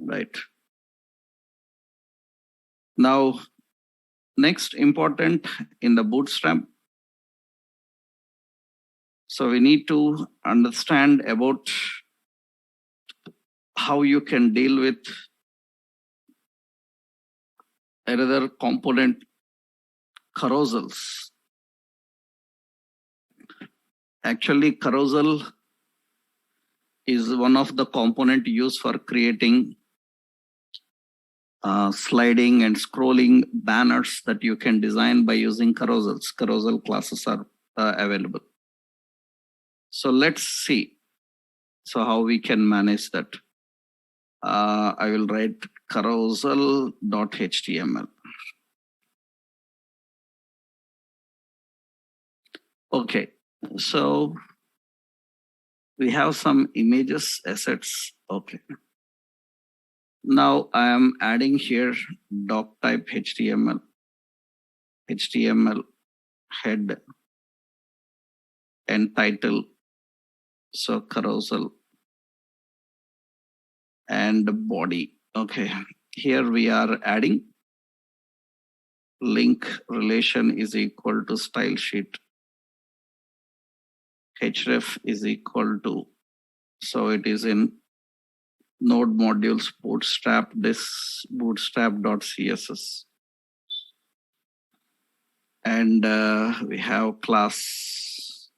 right? Now, next important in the Bootstrap. So we need to understand about how you can deal with another component, carousels. Actually, carousel is one of the component used for creating sliding and scrolling banners that you can design by using carousels. Carousel classes are available. So let's see. So how we can manage that. I will write carousel.html. Okay, so we have some images assets. Okay. Now I am adding here doc type HTML, HTML head and title. So carousel and body. Okay. Here we are adding link relation is equal to style sheet. Href is equal to, so it is in node modules bootstrap this bootstrap.css. And we have class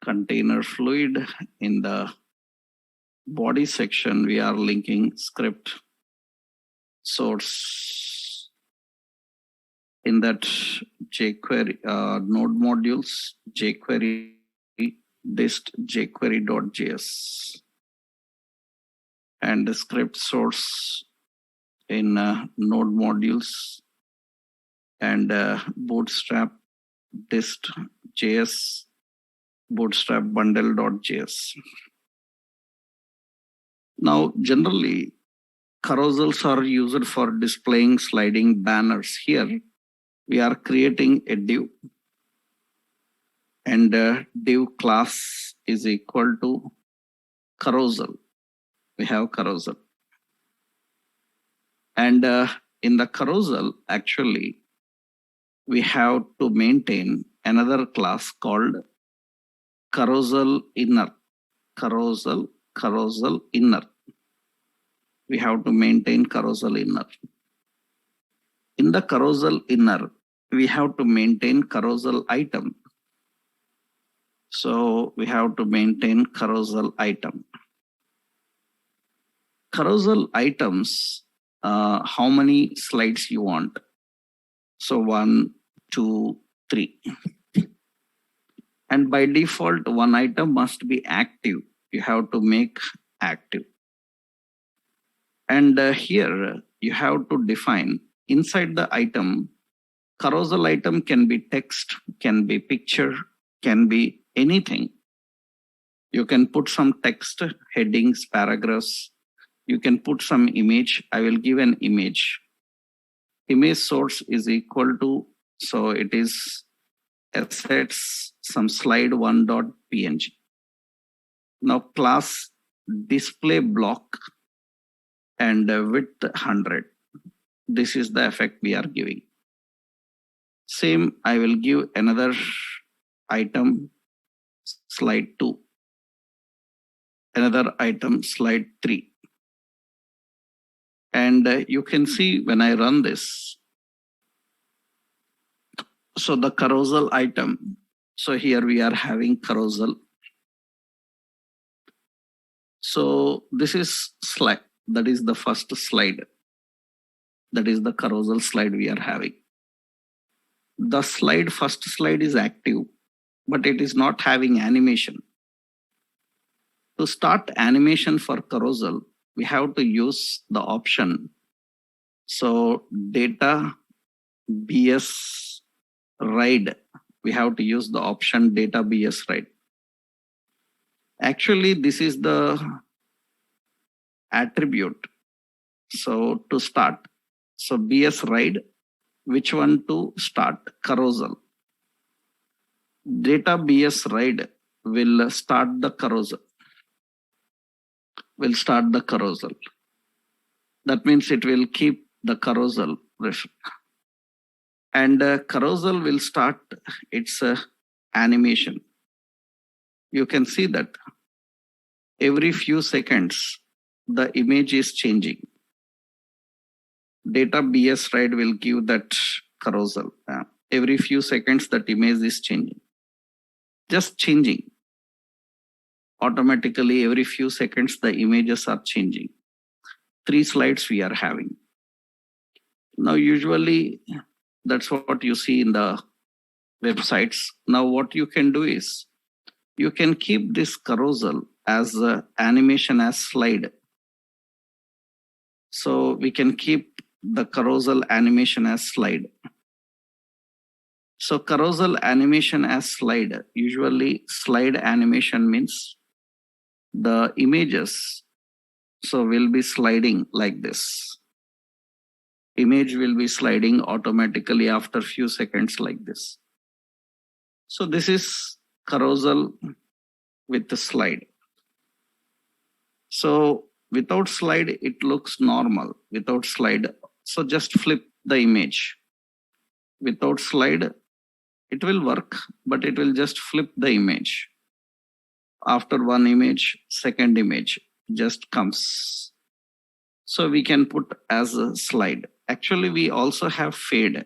container fluid. In the body section, we are linking script source. In that jQuery node modules, jQuery dist jQuery.js. And the script source in node modules and bootstrap dist js bootstrap bundle.js. Now, generally, carousels are used for displaying sliding banners. Here, we are creating a div, and div class is equal to carousel. We have carousel. And in the carousel, actually, we have to maintain another class called carousel inner. Carousel inner. We have to maintain carousel inner. In the carousel inner, we have to maintain carousel item. So we have to maintain carousel item. Carousel items, how many slides you want? So 1, 2, 3. And by default, one item must be active. You have to make active. And here you have to define inside the item, carousel item can be text, can be picture, can be anything. You can put some text, headings, paragraphs. You can put some image. I will give an image. Image source is equal to, so it is assets some slide1.png. Now class display block and width 100. This is the effect we are giving. Same, I will give another item, slide 2. Another item, slide 3. And you can see when I run this, so the carousel item, so here we are having carousel. So this is slide, that is the first slide. That is the carousel slide we are having. The slide, first slide is active, but it is not having animation. To start animation for carousel, we have to use the option. So data BS ride, we have to use the option data BS ride. Actually, this is the attribute. So to start, so BS ride, which one to start? Carousel. Data BS ride will start the carousel. Will start the carousel. That means it will keep the carousel. And carousel will start its animation. You can see that every few seconds, the image is changing. Data BS ride will give that carousel. Every few seconds, that image is changing. Just changing. Automatically, every few seconds, the images are changing. 3 slides we are having. Now, usually, that's what you see in the websites. Now, what you can do is, you can keep this carousel as animation as slide. So we can keep the carousel animation as slide. So carousel animation as slide, usually slide animation means the images so will be sliding like this. Image will be sliding automatically after few seconds like this. So this is carousel with the slide. So without slide, it looks normal. Without slide, so just flip the image. Without slide, it will work, but it will just flip the image. After one image, second image just comes. So we can put as a slide. Actually, we also have fade.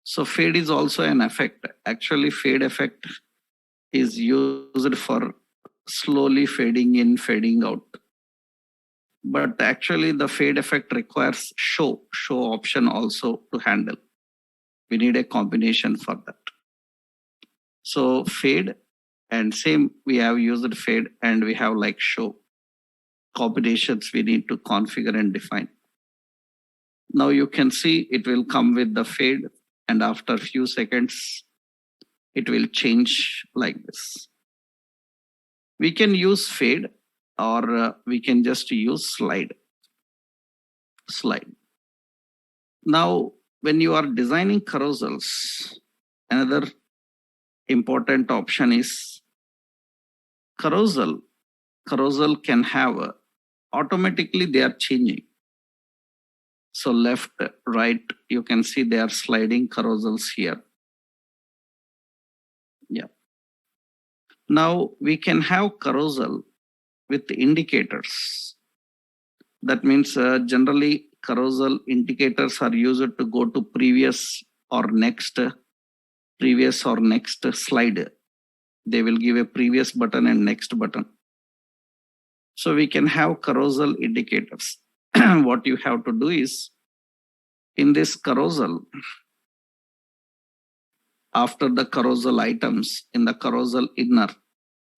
So fade is also an effect. Actually, fade effect is used for slowly fading in, fading out. But actually, the fade effect requires show option also to handle. We need a combination for that. So fade, and same we have used fade, and we have like show combinations we need to configure and define. Now you can see it will come with the fade, and after a few seconds, it will change like this. We can use fade, or we can just use slide. Now, when you are designing carousels, another important option is carousel. Carousel can have automatically they are changing. So left, right, you can see they are sliding carousels here. Yeah. Now we can have carousel with indicators. That means generally carousel indicators are used to go to previous or next slide. They will give a previous button and next button. So we can have carousel indicators. What you have to do is, in this carousel, after the carousel items, in the carousel inner,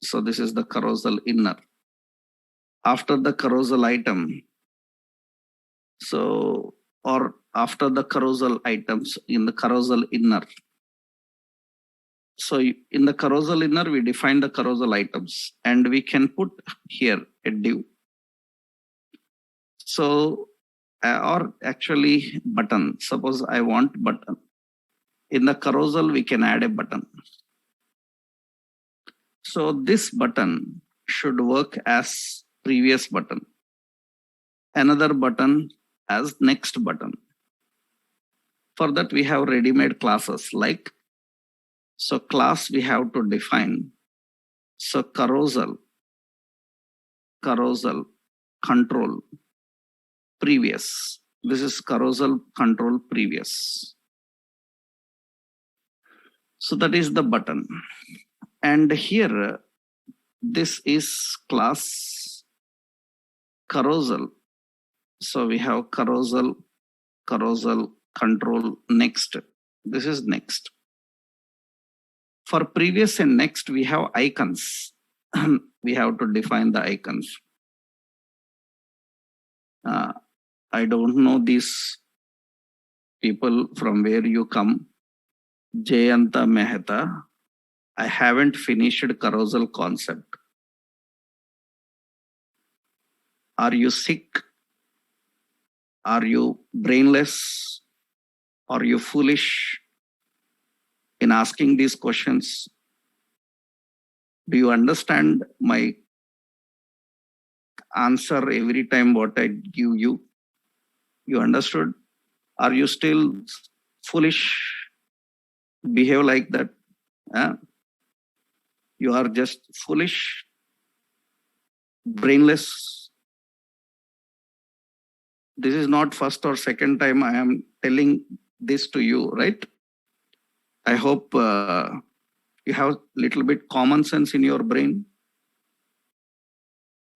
so this is the carousel inner. After the carousel item, so, or after the carousel items in the carousel inner. So in the carousel inner, we define the carousel items, and we can put here a div. So, or actually button. Suppose I want button. In the carousel, we can add a button. So this button should work as previous button. Another button as next button. For that, we have ready-made classes like, so class we have to define. So carousel, control, previous. This is carousel control previous. So that is the button. And here, this is class carousel. So we have carousel, control, next. This is next. For previous and next, we have icons. We have to define the icons. I don't know these people from where you come. Jayanta Mehta. I haven't finished carousel concept. Are you sick? Are you brainless? Are you foolish in asking these questions? Do you understand my answer every time what I give you. You understood? Are you still foolish? Behave like that? You are just foolish, brainless. This is not first or second time I am telling this to you, right? I hope you have little bit common sense in your brain,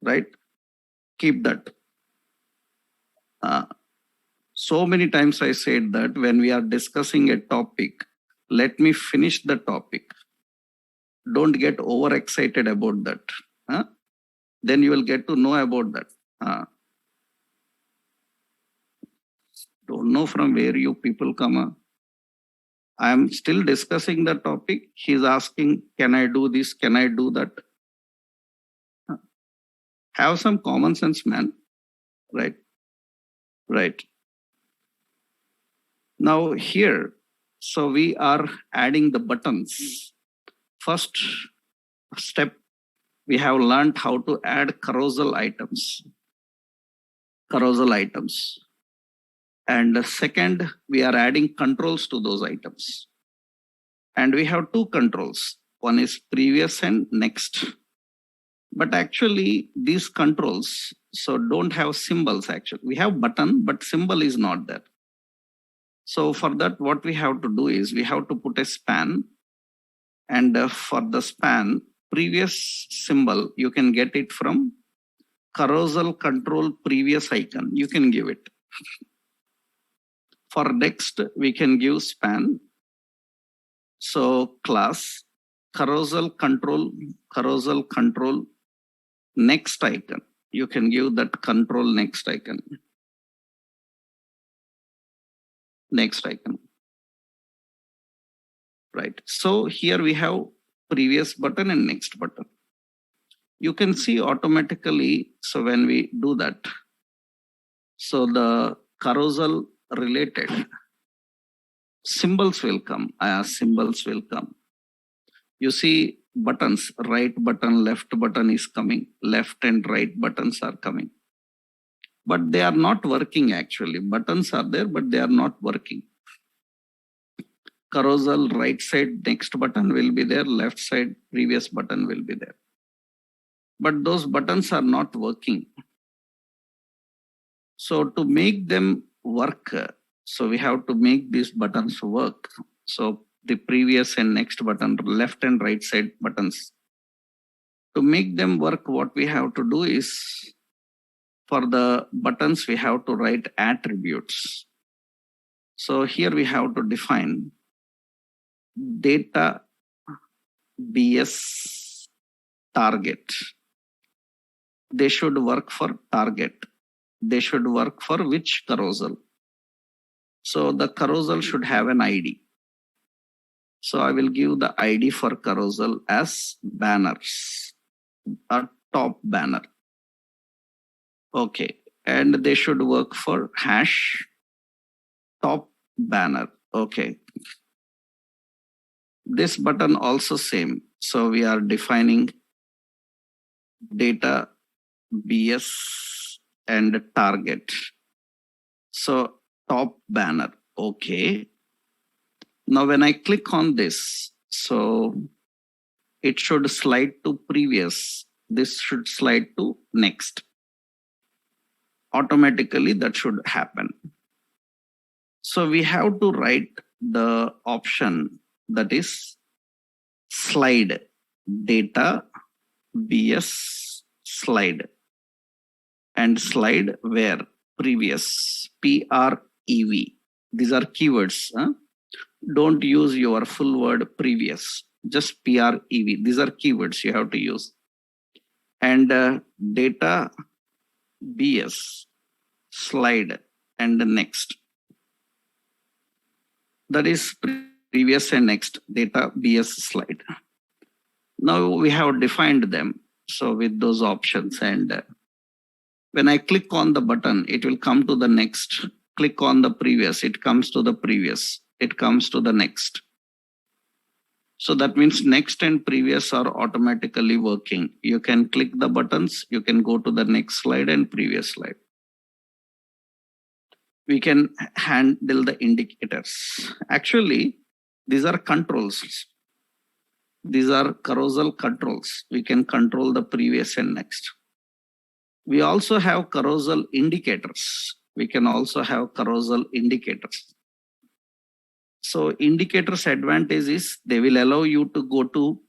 right? Keep that. So many times I said that when we are discussing a topic, let me finish the topic. Don't get overexcited about that. Then you will get to know about that. Don't know from where you people come. I am still discussing the topic. He's asking, can I do this? Can I do that? Have some common sense, man. Right. Right. Now here, so we are adding the buttons. First step, we have learned how to add carousel items. Carousel items. And second, we are adding controls to those items. And we have two controls. One is previous and next. But actually, these controls, so don't have symbols actually. We have button, but symbol is not there. So for that, what we have to do is we have to put a span. And for the span, previous symbol, you can get it from carousel control previous icon. You can give it. For next, we can give span. So class carousel control next icon. You can give that control next icon. Next icon. Right. So here we have previous button and next button. You can see automatically. So when we do that, so the carousel related symbols will come. Symbols will come. You see buttons, right button, left button is coming. Left and right buttons are coming. But they are not working actually. Buttons are there, but they are not working. Carousel right side next button will be there. Left side previous button will be there. But those buttons are not working. So to make them work, so we have to make these buttons work. So the previous and next button, left and right side buttons. To make them work, what we have to do is, for the buttons, we have to write attributes. So here we have to define data BS target. They should work for target. They should work for which carousel? So the carousel should have an ID. So I will give the ID for carousel as banners, a top banner. Okay. And they should work for hash top banner. Okay. This button also same. So we are defining data BS and target. So top banner. Okay. Now when I click on this, so it should slide to previous. This should slide to next. Automatically that should happen. So we have to write the option that is slide data BS slide, and slide where previous PREV. These are keywords. Don't use your full word previous, just PREV. These are keywords you have to use. And data BS slide and the next. That is previous and next data BS slide. Now we have defined them. So with those options, and when I click on the button, it will come to the next. Click on the previous, it comes to the previous. It comes to the next. So that means next and previous are automatically working. You can click the buttons, you can go to the next slide and previous slide. We can handle the indicators. Actually, these are controls. These are carousel controls. We can control the previous and next. We also have carousel indicators. We can also have carousel indicators. So indicators advantage is they will allow you to go to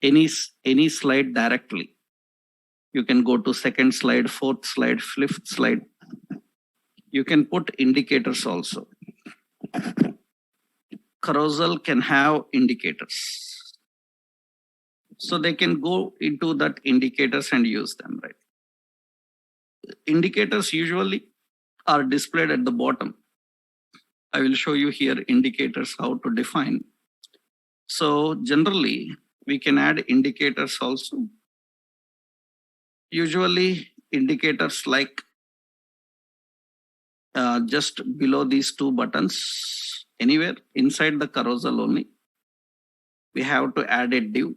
any slide directly. You can go to second slide, fourth slide, fifth slide. You can put indicators also. Carousel can have indicators. So they can go into that indicators and use them, right? Indicators usually are displayed at the bottom. I will show you here indicators how to define. So generally, we can add indicators also. Usually indicators like just below these two buttons, anywhere inside the carousel only. We have to add a div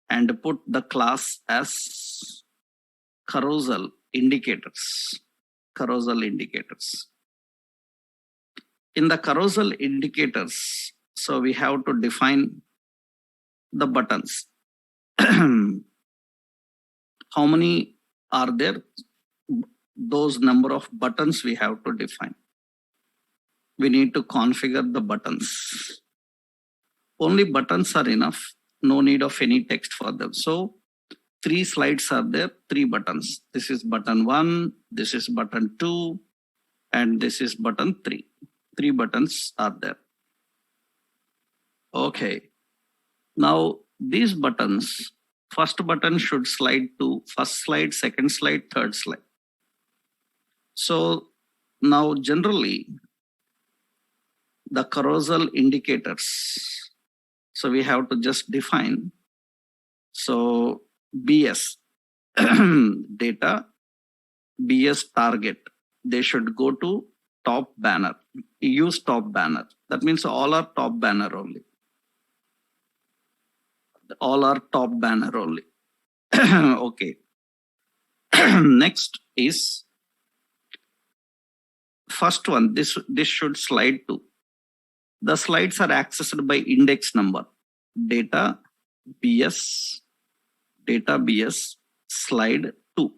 and put the class as carousel indicators. Carousel indicators. In the carousel indicators, so we have to define the buttons. How many are there? Those number of buttons we have to define. We need to configure the buttons. Only buttons are enough. No need of any text for them. So 3 slides are there, 3 buttons. This is button 1, this is button 2, and this is button 3. 3 buttons are there. Okay. Now these buttons, first button should slide to first slide, second slide, third slide. So now generally the carousel indicators. So we have to just define. So BS data, BS target, they should go to top banner. Use top banner. That means all are top banner only. All are top banner only. Okay. Next is first one. This should slide to. The slides are accessed by index number. Data BS slide 2.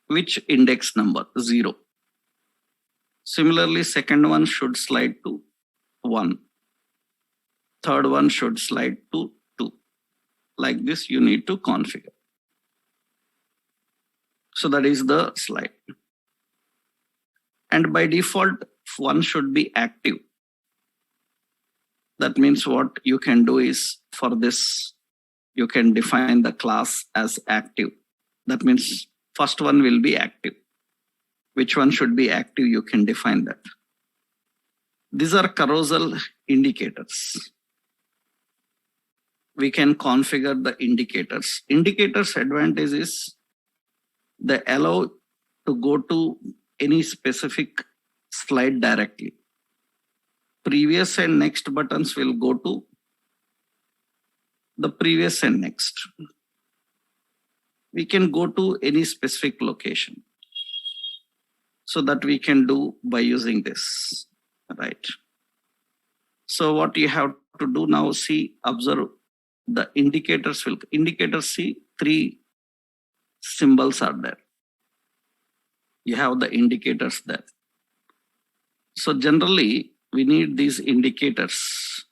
Which index number? 0. Similarly, second one should slide to 1. Third one should slide to 2. Like this, you need to configure. So that is the slide. And by default, one should be active. That means what you can do is for this, you can define the class as active. That means first one will be active. Which one should be active? You can define that. These are carousel indicators. We can configure the indicators. Indicators advantage is they allow to go to any specific slide directly. Previous and next buttons will go to the previous and next. We can go to any specific location. So that we can do by using this, right? So what you have to do now, see, observe the indicators will, indicators, see 3 symbols are there. You have the indicators there. So generally we need these indicators.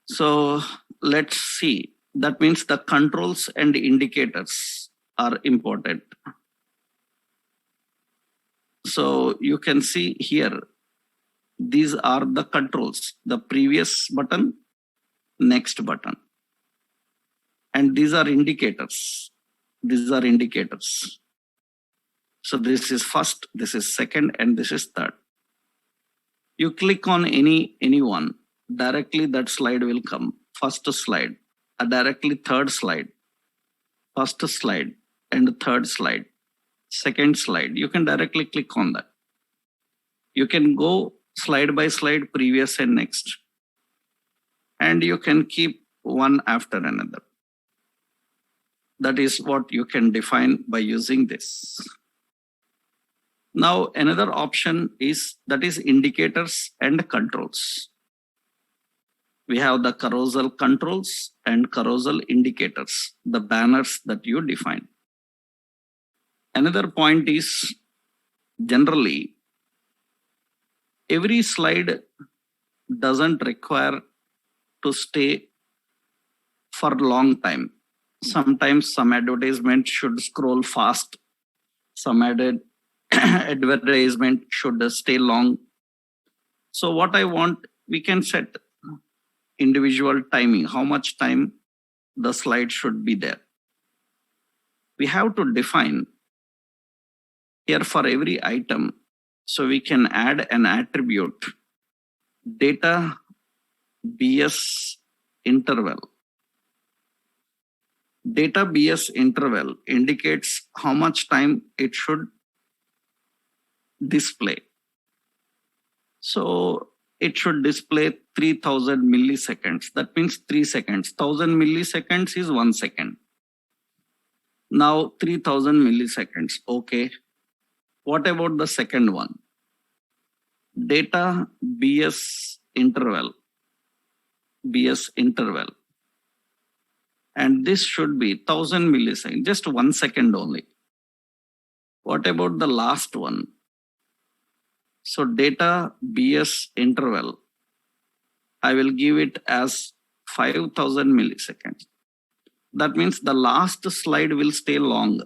So let's see, that means the controls and indicators are important. So you can see here, these are the controls, the previous button, next button. And these are indicators. These are indicators. So this is first, this is second, and this is third. You click on any one, directly that slide will come. First slide, directly third slide, first slide, and third slide. Second slide, you can directly click on that. You can go slide by slide, previous and next. And you can keep one after another. That is what you can define by using this. Now, another option is that is indicators and controls. We have the carousel controls and carousel indicators, the banners that you define. Another point is generally every slide doesn't require to stay for a long time. Sometimes some advertisement should scroll fast. Some advertisement should stay long. So what I want, we can set individual timing, how much time the slide should be there. We have to define here for every item. So we can add an attribute, data BS interval. Data BS interval indicates how much time it should display. So it should display 3000 milliseconds. That means 3 seconds. 1000 milliseconds is 1 second. Now 3000 milliseconds. Okay. What about the second one? Data BS interval. BS interval. And this should be 1000 milliseconds, just 1 second only. What about the last one? So data BS interval, I will give it as 5000 milliseconds. That means the last slide will stay long.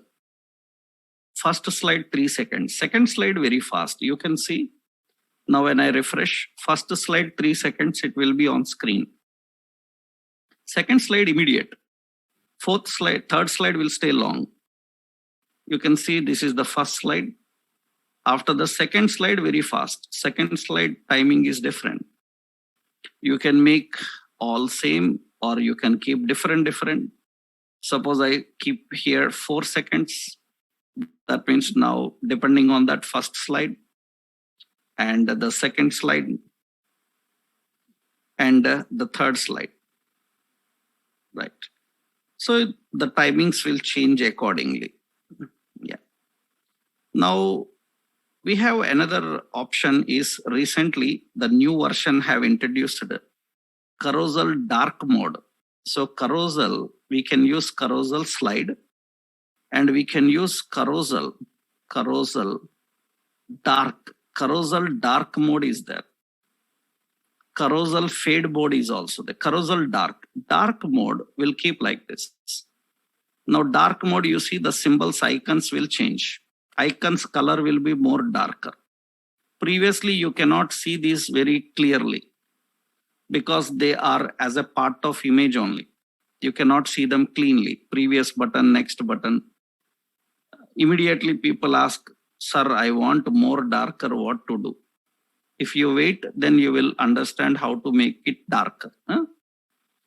First slide 3 seconds, second slide very fast. You can see now when I refresh, first slide 3 seconds, it will be on screen. Second slide immediate. Fourth slide, third slide will stay long. You can see this is the first slide. After the second slide, very fast. Second slide timing is different. You can make all same or you can keep different. Suppose I keep here 4 seconds. That means now depending on that first slide and the second slide and the third slide. Right. So the timings will change accordingly. Yeah. Now we have another option is recently the new version have introduced the carousel dark mode. So carousel, we can use carousel slide and we can use carousel dark. Carousel dark mode is there. Carousel fade mode is also the carousel dark. Dark mode will keep like this. Now dark mode, you see the symbols, icons will change. Icons color will be more darker. Previously, you cannot see these very clearly because they are as a part of image only. You cannot see them cleanly. Previous button, next button. Immediately people ask, sir, I want more darker, what to do? If you wait, then you will understand how to make it darker.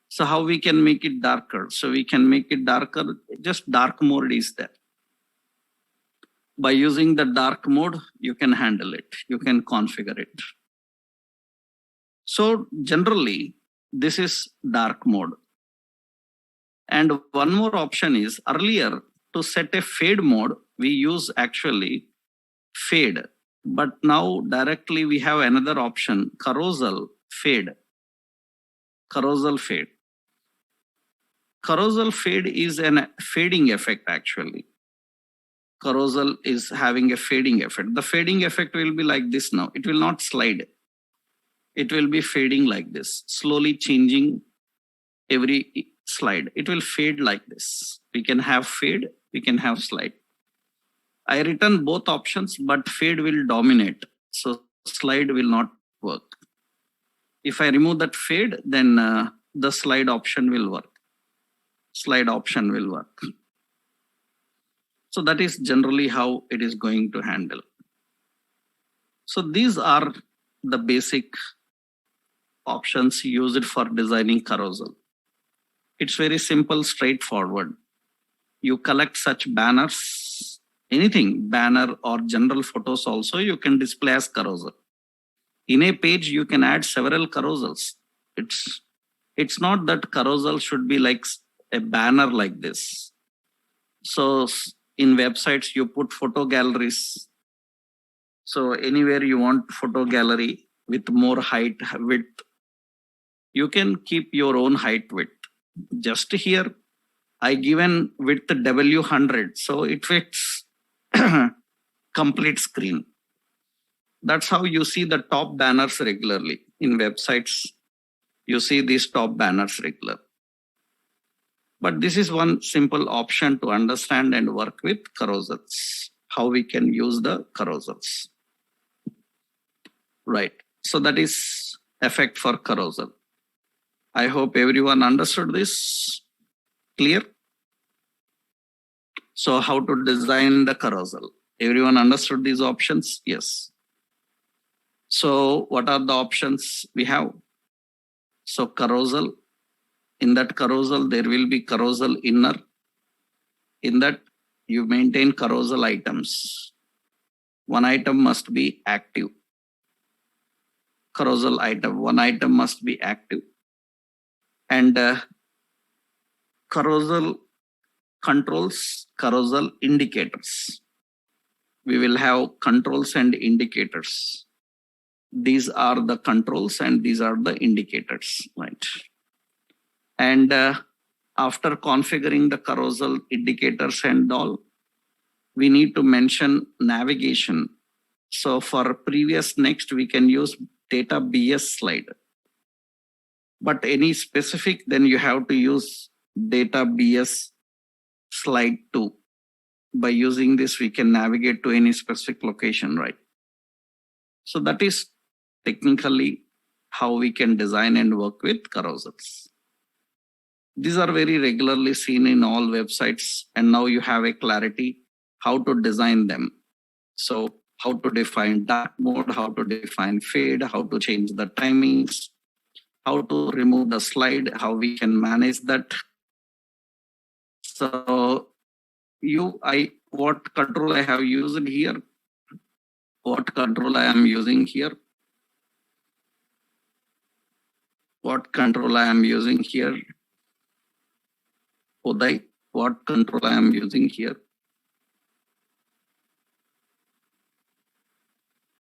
So how we can make it darker? So we can make it darker, just dark mode is there. By using the dark mode, you can handle it. You can configure it. So generally, this is dark mode. And one more option is earlier to set a fade mode, we use actually fade. But now directly we have another option, carousel fade. Carousel fade. Carousel fade is a fading effect actually. Carousel is having a fading effect. The fading effect will be like this now. It will not slide. It will be fading like this, slowly changing every slide. It will fade like this. We can have fade, we can have slide. I written both options, but fade will dominate. So slide will not work. If I remove that fade, then the slide option will work. Slide option will work. So that is generally how it is going to handle. So these are the basic options used for designing carousel. It's very simple, straightforward. You collect such banners, anything, banner or general photos also, you can display as carousel. In a page, you can add several carousels. It's not that carousel should be like a banner like this. So in websites, you put photo galleries. So anywhere you want photo gallery with more height, width, you can keep your own height width. Just here, I given width W100, so it fits complete screen. That's how you see the top banners regularly in websites. You see these top banners regular. But this is one simple option to understand and work with carousels, how we can use the carousels. Right. So that is effect for carousel. I hope everyone understood this. Clear? So how to design the carousel? Everyone understood these options? Yes. So what are the options we have? So carousel. In that carousel, there will be carousel inner. In that, you maintain carousel items. One item must be active. Carousel item, one item must be active. And carousel controls, carousel indicators. We will have controls and indicators. These are the controls and these are the indicators, right? And after configuring the carousel indicators and all, we need to mention navigation. So for previous next, we can use data BS slide. But any specific, then you have to use data BS slide 2. By using this, we can navigate to any specific location, right? So that is technically how we can design and work with carousels. These are very regularly seen in all websites, and now you have a clarity how to design them. So how to define dark mode, how to define fade, how to change the timings, how to remove the slide, how we can manage that. So what control I have used here? What control I am using here? What control I am using here? Uday, what control I am using here?